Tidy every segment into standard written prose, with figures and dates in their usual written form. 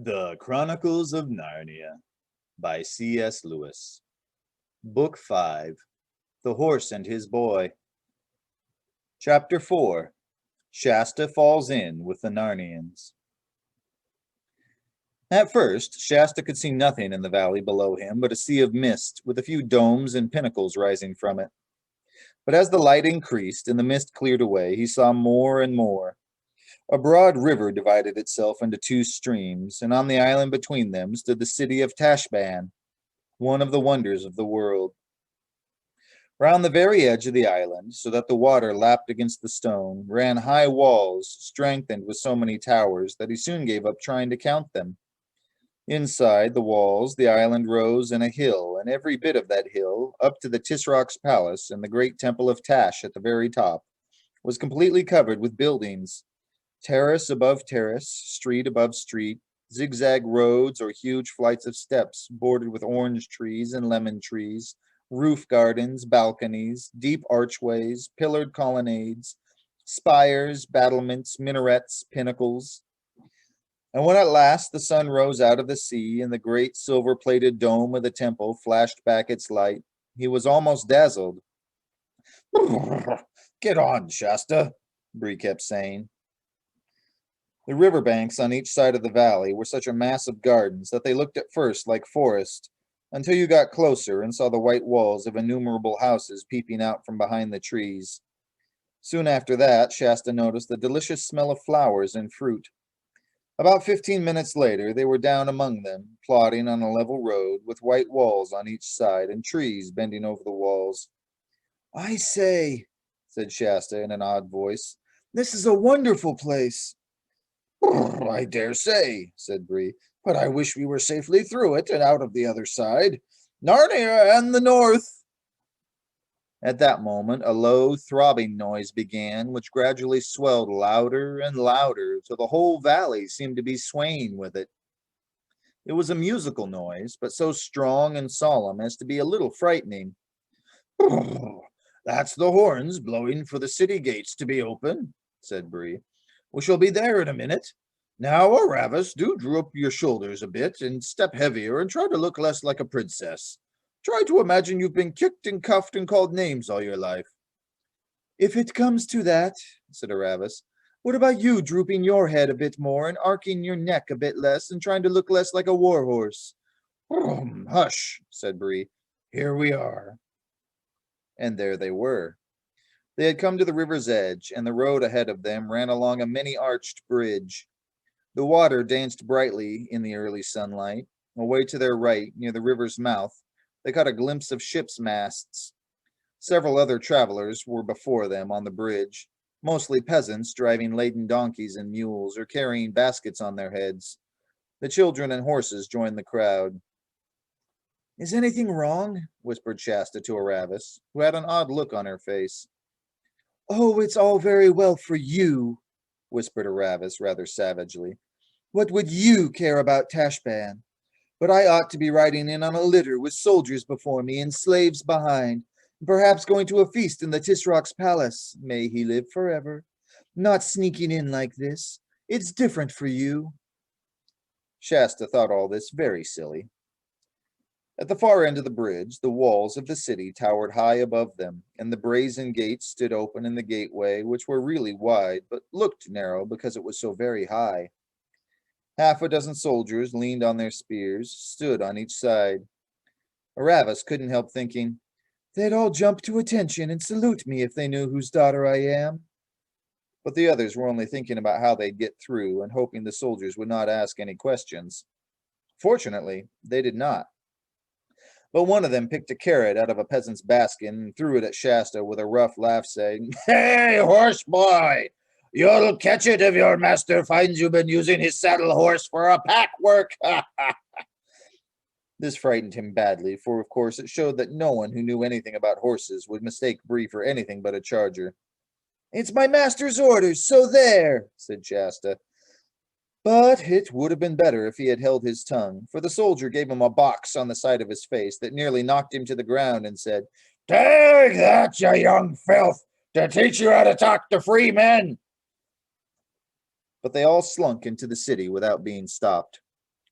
The Chronicles of Narnia by C.S. Lewis. Book 5. The Horse and His Boy. Chapter 4. Shasta falls in with the Narnians. At first, Shasta could see nothing in the valley below him but a sea of mist with a few domes and pinnacles rising from it. But as the light increased and the mist cleared away, he saw more and more. A broad river divided itself into two streams, and on the island between them stood the city of Tashban, one of the wonders of the world. Round the very edge of the island, so that the water lapped against the stone, ran high walls, strengthened with so many towers that he soon gave up trying to count them. Inside the walls, the island rose in a hill, and every bit of that hill, up to the Tisrock's palace and the great temple of Tash at the very top, was completely covered with buildings. Terrace above terrace, street above street, zigzag roads or huge flights of steps bordered with orange trees and lemon trees, roof gardens, balconies, deep archways, pillared colonnades, spires, battlements, minarets, pinnacles. And when at last the sun rose out of the sea and the great silver-plated dome of the temple flashed back its light, he was almost dazzled. "Get on, Shasta," Bree kept saying. The riverbanks on each side of the valley were such a mass of gardens that they looked at first like forest, until you got closer and saw the white walls of innumerable houses peeping out from behind the trees. Soon after that, Shasta noticed the delicious smell of flowers and fruit. About 15 minutes later, they were down among them, plodding on a level road with white walls on each side and trees bending over the walls. "I say," said Shasta in an odd voice, "this is a wonderful place." "I dare say," said Bree, "but I wish we were safely through it and out of the other side. Narnia and the north." At that moment, a low, throbbing noise began, which gradually swelled louder and louder, till the whole valley seemed to be swaying with it. It was a musical noise, but so strong and solemn as to be a little frightening. "That's the horns blowing for the city gates to be open," said Bree. "We shall be there in a minute. Now, Aravis, do droop your shoulders a bit and step heavier and try to look less like a princess. Try to imagine you've been kicked and cuffed and called names all your life." "If it comes to that," said Aravis, "what about you drooping your head a bit more and arcing your neck a bit less and trying to look less like a warhorse?" "Hush," said Bree. "Here we are." And there they were. They had come to the river's edge, and the road ahead of them ran along a many-arched bridge. The water danced brightly in the early sunlight. Away to their right, near the river's mouth, they caught a glimpse of ships' masts. Several other travelers were before them on the bridge, mostly peasants driving laden donkeys and mules or carrying baskets on their heads. The children and horses joined the crowd. "Is anything wrong?" whispered Shasta to Aravis, who had an odd look on her face. "Oh, it's all very well for you," whispered Aravis rather savagely. "What would you care about Tashban? But I ought to be riding in on a litter with soldiers before me and slaves behind, and perhaps going to a feast in the Tisrock's palace, may he live forever. Not sneaking in like this. It's different for you." Shasta thought all this very silly. At the far end of the bridge, the walls of the city towered high above them, and the brazen gates stood open in the gateway, which were really wide, but looked narrow because it was so very high. Half a dozen soldiers leaned on their spears, stood on each side. Aravis couldn't help thinking, "They'd all jump to attention and salute me if they knew whose daughter I am." But the others were only thinking about how they'd get through and hoping the soldiers would not ask any questions. Fortunately, they did not. But one of them picked a carrot out of a peasant's basket and threw it at Shasta with a rough laugh, saying, "Hey, horse boy! You'll catch it if your master finds you've been using his saddle horse for a pack work." This frightened him badly, for of course it showed that no one who knew anything about horses would mistake Bree for anything but a charger. "It's my master's orders, so there," said Shasta. But it would have been better if he had held his tongue, for the soldier gave him a box on the side of his face that nearly knocked him to the ground and said, "Take that, you young filth, to teach you how to talk to free men." But they all slunk into the city without being stopped.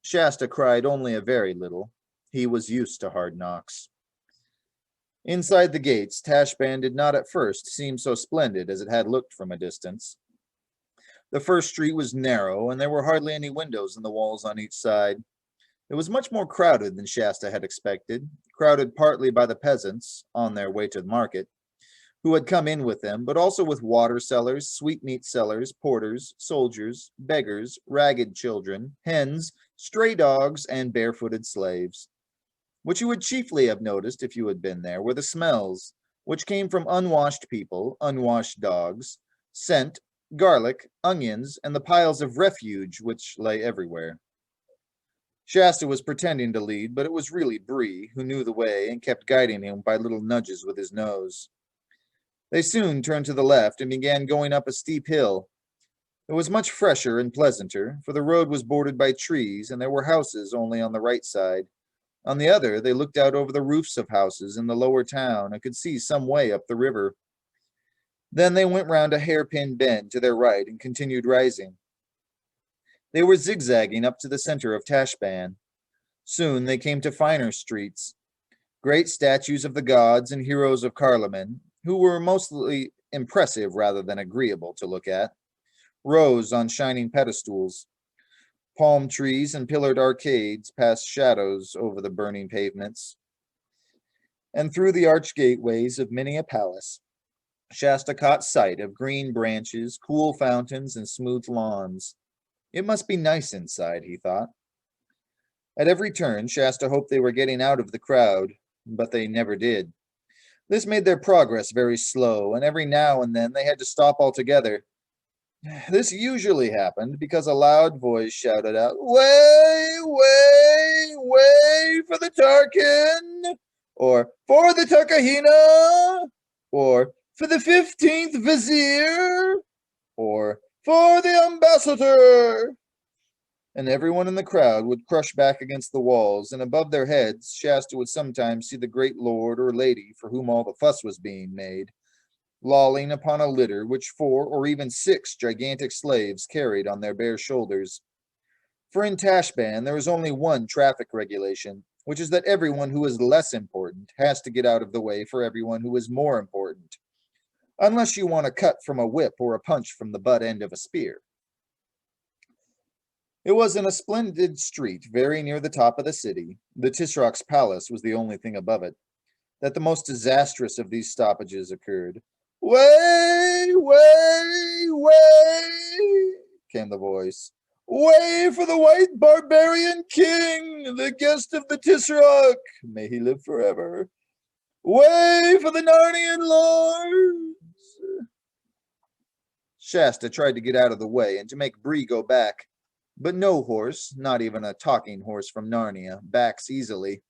Shasta cried only a very little. He was used to hard knocks. Inside the gates, Tashban did not at first seem so splendid as it had looked from a distance. The first street was narrow, and there were hardly any windows in the walls on each side. It was much more crowded than Shasta had expected, crowded partly by the peasants, on their way to the market, who had come in with them, but also with water sellers, sweetmeat sellers, porters, soldiers, beggars, ragged children, hens, stray dogs, and barefooted slaves. What you would chiefly have noticed if you had been there were the smells, which came from unwashed people, unwashed dogs, scent, garlic, onions, and the piles of refuge which lay everywhere. Shasta was pretending to lead, but it was really Bree who knew the way and kept guiding him by little nudges with his nose. They soon turned to the left and began going up a steep hill. It was much fresher and pleasanter, for the road was bordered by trees, and there were houses only on the right side. On the other, they looked out over the roofs of houses in the lower town and could see some way up the river. Then they went round a hairpin bend to their right and continued rising. They were zigzagging up to the center of Tashban. Soon they came to finer streets. Great statues of the gods and heroes of Carloman, who were mostly impressive rather than agreeable to look at, rose on shining pedestals. Palm trees and pillared arcades cast shadows over the burning pavements. And through the arched gateways of many a palace, Shasta caught sight of green branches, cool fountains, and smooth lawns. It must be nice inside, he thought. At every turn, Shasta hoped they were getting out of the crowd, but they never did. This made their progress very slow, and every now and then they had to stop altogether. This usually happened because a loud voice shouted out, "Way, way, way for the Tarkin!" or "For the Takahina!" or "For the 15th Vizier!" or "For the Ambassador!" And everyone in the crowd would crush back against the walls, and above their heads Shasta would sometimes see the great lord or lady for whom all the fuss was being made, lolling upon a litter which 4 or even 6 gigantic slaves carried on their bare shoulders. For in Tashban there is only one traffic regulation, which is that everyone who is less important has to get out of the way for everyone who is more important, unless you want a cut from a whip or a punch from the butt end of a spear. It was in a splendid street very near the top of the city, the Tisrock's palace was the only thing above it, that the most disastrous of these stoppages occurred. "Way, way, way," came the voice. "Way for the white barbarian king, the guest of the Tisrock, may he live forever. Way for the Narnian lords." Shasta tried to get out of the way and to make Bree go back, but no horse, not even a talking horse from Narnia, backs easily.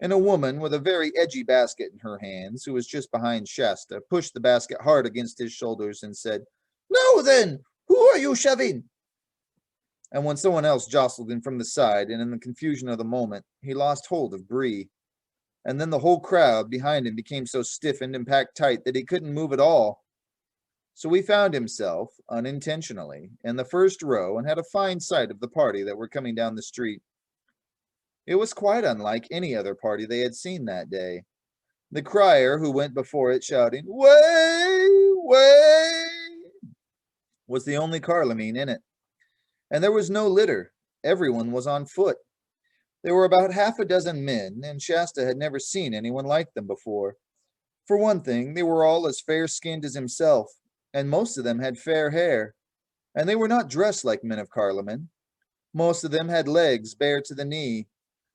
And a woman with a very edgy basket in her hands, who was just behind Shasta, pushed the basket hard against his shoulders and said, "Now then, who are you shoving?" And when someone else jostled him from the side, and in the confusion of the moment, he lost hold of Bree. And then the whole crowd behind him became so stiffened and packed tight that he couldn't move at all. So he found himself, unintentionally, in the first row and had a fine sight of the party that were coming down the street. It was quite unlike any other party they had seen that day. The crier who went before it shouting, "Way, way," was the only Carloman in it. And there was no litter. Everyone was on foot. There were about half a dozen men, and Shasta had never seen anyone like them before. For one thing, they were all as fair-skinned as himself, and most of them had fair hair. And they were not dressed like men of Carloman. Most of them had legs bare to the knee.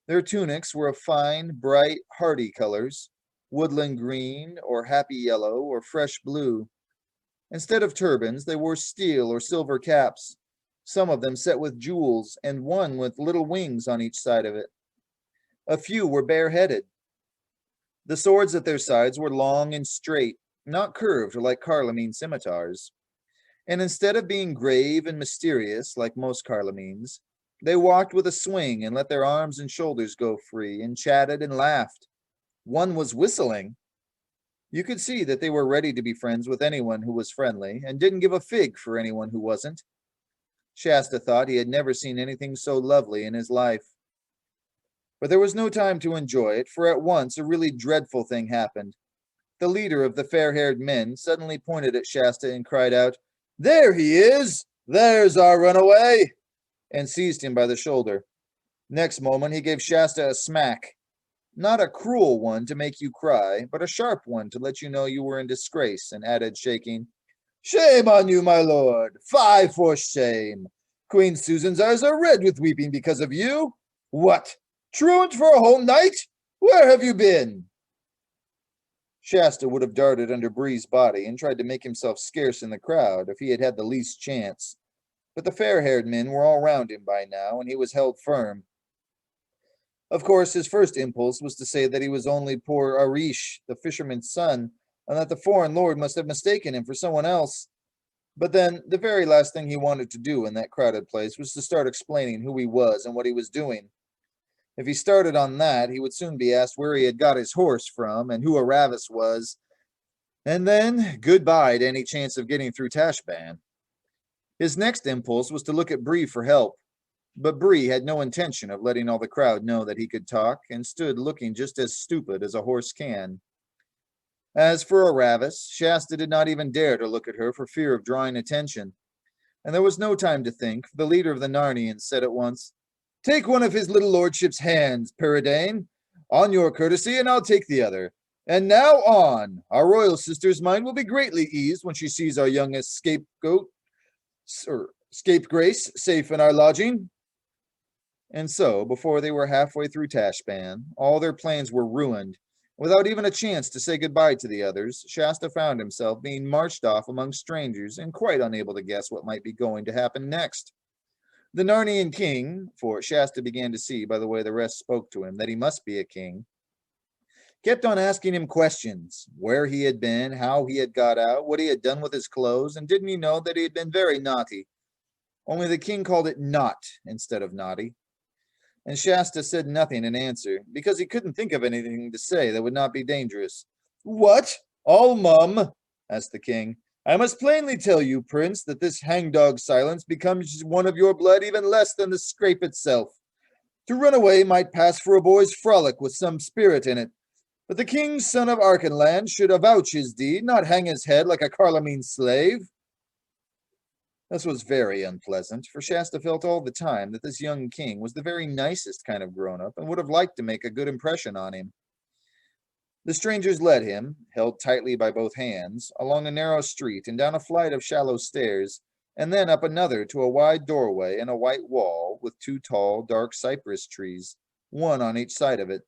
Their tunics were of fine, bright, hardy colors, woodland green, or happy yellow, or fresh blue. Instead of turbans, they wore steel or silver caps, some of them set with jewels, and one with little wings on each side of it. A few were bareheaded. The swords at their sides were long and straight, not curved like Carloman scimitars. And instead of being grave and mysterious like most Carlomans, they walked with a swing and let their arms and shoulders go free and chatted and laughed. One was whistling. You could see that they were ready to be friends with anyone who was friendly and didn't give a fig for anyone who wasn't. Shasta thought he had never seen anything so lovely in his life. But there was no time to enjoy it, for at once a really dreadful thing happened. The leader of the fair-haired men suddenly pointed at Shasta and cried out, "There he is! There's our runaway!" and seized him by the shoulder. Next moment he gave Shasta a smack. Not a cruel one to make you cry, but a sharp one to let you know you were in disgrace, and added, shaking, "Shame on you, my lord! Fie for shame! Queen Susan's eyes are red with weeping because of you. What? Truant for a whole night? Where have you been?" Shasta would have darted under Bree's body and tried to make himself scarce in the crowd if he had had the least chance. But the fair-haired men were all round him by now, and he was held firm. Of course, his first impulse was to say that he was only poor Arish, the fisherman's son, and that the foreign lord must have mistaken him for someone else. But then, the very last thing he wanted to do in that crowded place was to start explaining who he was and what he was doing. If he started on that, he would soon be asked where he had got his horse from and who Aravis was, and then goodbye to any chance of getting through Tashban. His next impulse was to look at Bree for help, but Bree had no intention of letting all the crowd know that he could talk, and stood looking just as stupid as a horse can. As for Aravis, Shasta did not even dare to look at her for fear of drawing attention, and there was no time to think, for the leader of the Narnians said at once, "Take one of his little lordship's hands, Peridane, on your courtesy, and I'll take the other. And now on! Our royal sister's mind will be greatly eased when she sees our youngest scapegrace safe in our lodging." And so, before they were halfway through Tashban, all their plans were ruined. Without even a chance to say goodbye to the others, Shasta found himself being marched off among strangers and quite unable to guess what might be going to happen next. The Narnian king, for Shasta began to see by the way the rest spoke to him that he must be a king, kept on asking him questions: where he had been, how he had got out, what he had done with his clothes, and didn't he know that he had been very naughty. Only the king called it not instead of naughty. And Shasta said nothing in answer, because he couldn't think of anything to say that would not be dangerous. "What? All mum?" asked the king. "I must plainly tell you, prince, that this hangdog silence becomes one of your blood even less than the scrape itself. To run away might pass for a boy's frolic with some spirit in it, but the king's son of Archenland should avouch his deed, not hang his head like a Carloman slave." This was very unpleasant, for Shasta felt all the time that this young king was the very nicest kind of grown-up and would have liked to make a good impression on him. The strangers led him, held tightly by both hands, along a narrow street and down a flight of shallow stairs, and then up another to a wide doorway in a white wall with two tall, dark cypress trees, one on each side of it.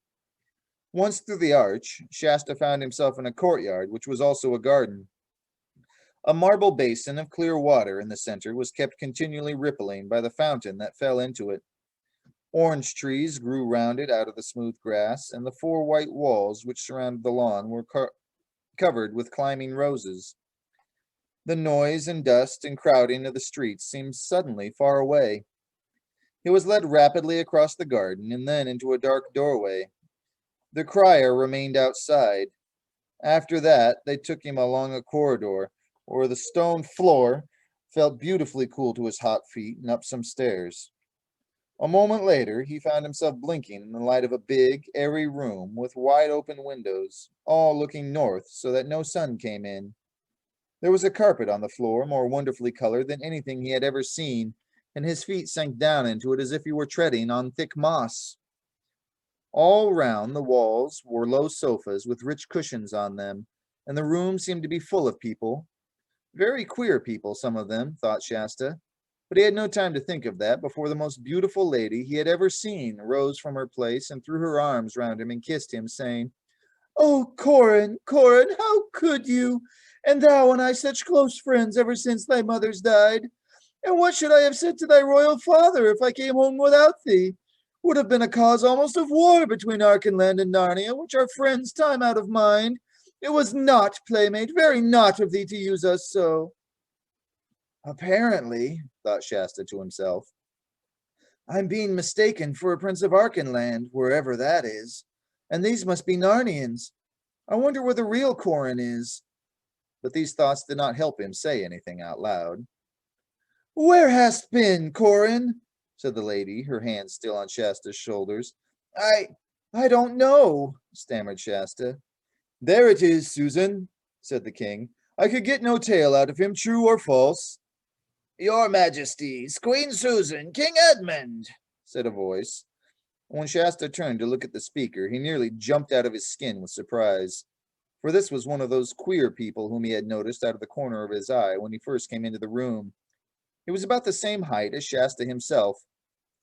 Once through the arch, Shasta found himself in a courtyard, which was also a garden. A marble basin of clear water in the center was kept continually rippling by the fountain that fell into it. Orange trees grew round it out of the smooth grass, and the four white walls which surrounded the lawn were covered with climbing roses. The noise and dust and crowding of the streets seemed suddenly far away. He was led rapidly across the garden and then into a dark doorway. The crier remained outside. After that, they took him along a corridor, where the stone floor felt beautifully cool to his hot feet, and up some stairs. A moment later, he found himself blinking in the light of a big, airy room with wide open windows, all looking north so that no sun came in. There was a carpet on the floor, more wonderfully colored than anything he had ever seen, and his feet sank down into it as if he were treading on thick moss. All round the walls were low sofas with rich cushions on them, and the room seemed to be full of people. Very queer people, some of them, thought Shasta, but he had no time to think of that before the most beautiful lady he had ever seen rose from her place and threw her arms round him and kissed him, saying, "Oh, Corin, Corin, how could you? And thou and I such close friends ever since thy mother's died. And what should I have said to thy royal father if I came home without thee? Would have been a cause almost of war between Archenland and Narnia, which are friends time out of mind. It was not, playmate, very not of thee to use us so." "Apparently," thought Shasta to himself, "I'm being mistaken for a prince of Archenland, wherever that is, and these must be Narnians. I wonder where the real Corin is." But these thoughts did not help him say anything out loud. Where hast been, Corin? Said the lady, her hands still on Shasta's shoulders. I don't know, stammered Shasta. There it is, Susan, said the king. I could get no tale out of him, true or false. Your Majesties, Queen Susan, King Edmund, said a voice. When Shasta turned to look at the speaker, he nearly jumped out of his skin with surprise, for this was one of those queer people whom he had noticed out of the corner of his eye when he first came into the room. He was about the same height as Shasta himself.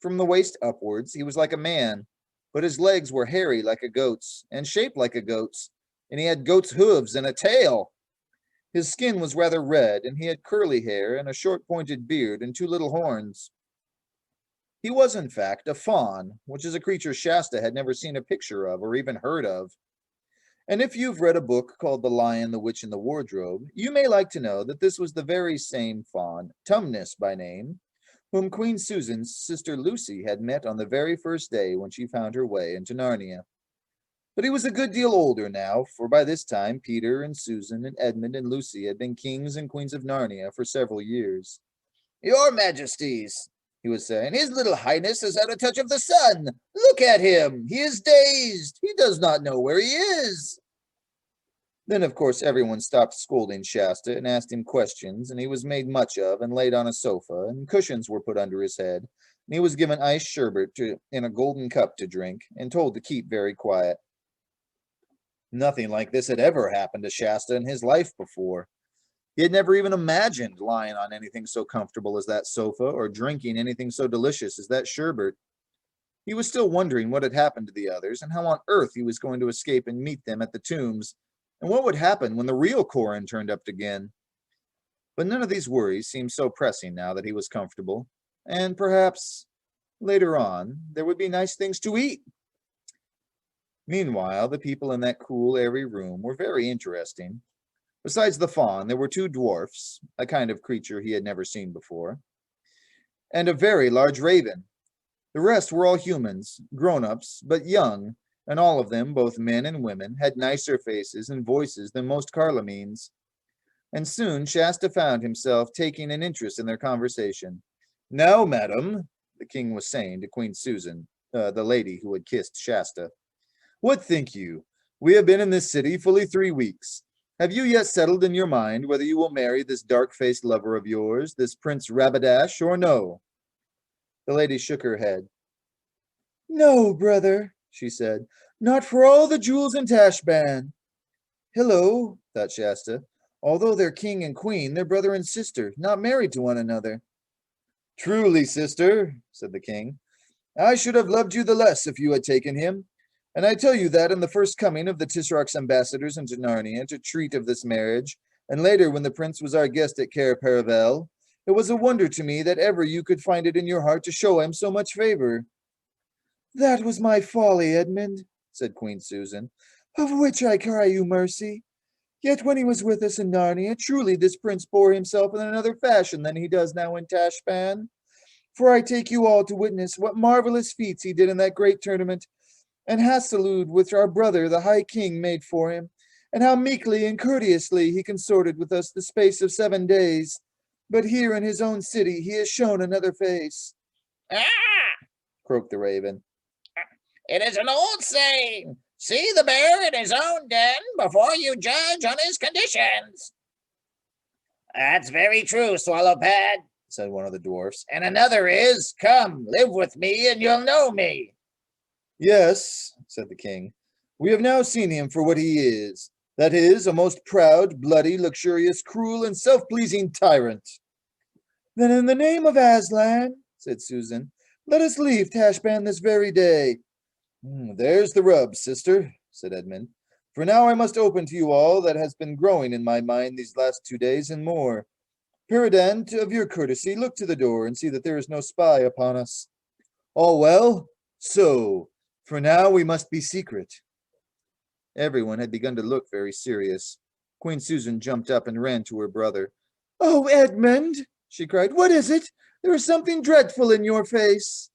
From the waist upwards, he was like a man, but his legs were hairy like a goat's, and shaped like a goat's, and he had goat's hooves and a tail. His skin was rather red, and he had curly hair and a short pointed beard and two little horns. He was, in fact, a faun, which is a creature Shasta had never seen a picture of or even heard of. And if you've read a book called The Lion, the Witch, and the Wardrobe, you may like to know that this was the very same faun, Tumnus by name, whom Queen Susan's sister Lucy had met on the very first day when she found her way into Narnia. But he was a good deal older now, for by this time Peter and Susan and Edmund and Lucy had been kings and queens of Narnia for several years. Your Majesties, he was saying, His little Highness has had a touch of the sun. Look at him. He is dazed. He does not know where he is. Then, of course, everyone stopped scolding Shasta and asked him questions, and he was made much of and laid on a sofa, and cushions were put under his head, and he was given iced sherbet in a golden cup to drink, and told to keep very quiet. Nothing like this had ever happened to Shasta in his life before. He had never even imagined lying on anything so comfortable as that sofa or drinking anything so delicious as that sherbet. He was still wondering what had happened to the others and how on earth he was going to escape and meet them at the tombs, and what would happen when the real Corin turned up again. But none of these worries seemed so pressing now that he was comfortable, and perhaps later on there would be nice things to eat. Meanwhile, the people in that cool, airy room were very interesting. Besides the faun, there were two dwarfs, a kind of creature he had never seen before, and a very large raven. The rest were all humans, grown-ups, but young, and all of them, both men and women, had nicer faces and voices than most Carlomenes. And soon Shasta found himself taking an interest in their conversation. Now, madam, the king was saying to Queen Susan, the lady who had kissed Shasta, what think you? We have been in this city fully 3 weeks. Have you yet settled in your mind whether you will marry this dark-faced lover of yours, this Prince Rabadash, or no? The lady shook her head. No, brother, she said, not for all the jewels in Tashban. Hello, thought Shasta. Although they're king and queen, they're brother and sister, not married to one another. Truly, sister, said the king, I should have loved you the less if you had taken him. And I tell you that in the first coming of the Tisroc's ambassadors into Narnia to treat of this marriage, and later when the prince was our guest at Cair Paravel, it was a wonder to me that ever you could find it in your heart to show him so much favor. That was my folly, Edmund, said Queen Susan, of which I cry you mercy. Yet when he was with us in Narnia, truly this prince bore himself in another fashion than he does now in Tashban. For I take you all to witness what marvelous feats he did in that great tournament, and Hasalud which our brother the High King made for him, and how meekly and courteously he consorted with us the space of 7 days. But here in his own city he has shown another face. Ah! croaked the raven. It is an old saying, see the bear in his own den before you judge on his conditions. That's very true, Swallowpad, said one of the dwarfs. And another is, come, live with me and you'll know me. Yes, said the king, we have now seen him for what he is. That is, a most proud, bloody, luxurious, cruel, and self-pleasing tyrant. Then in the name of Aslan, said Susan, let us leave Tashban this very day. There's the rub, sister, said Edmund. For now I must open to you all that has been growing in my mind these last 2 days and more. Peridant, of your courtesy, look to the door and see that there is no spy upon us. All well? So, for now we must be secret. Everyone had begun to look very serious. Queen Susan jumped up and ran to her brother. Oh, Edmund, she cried, what is it? There is something dreadful in your face.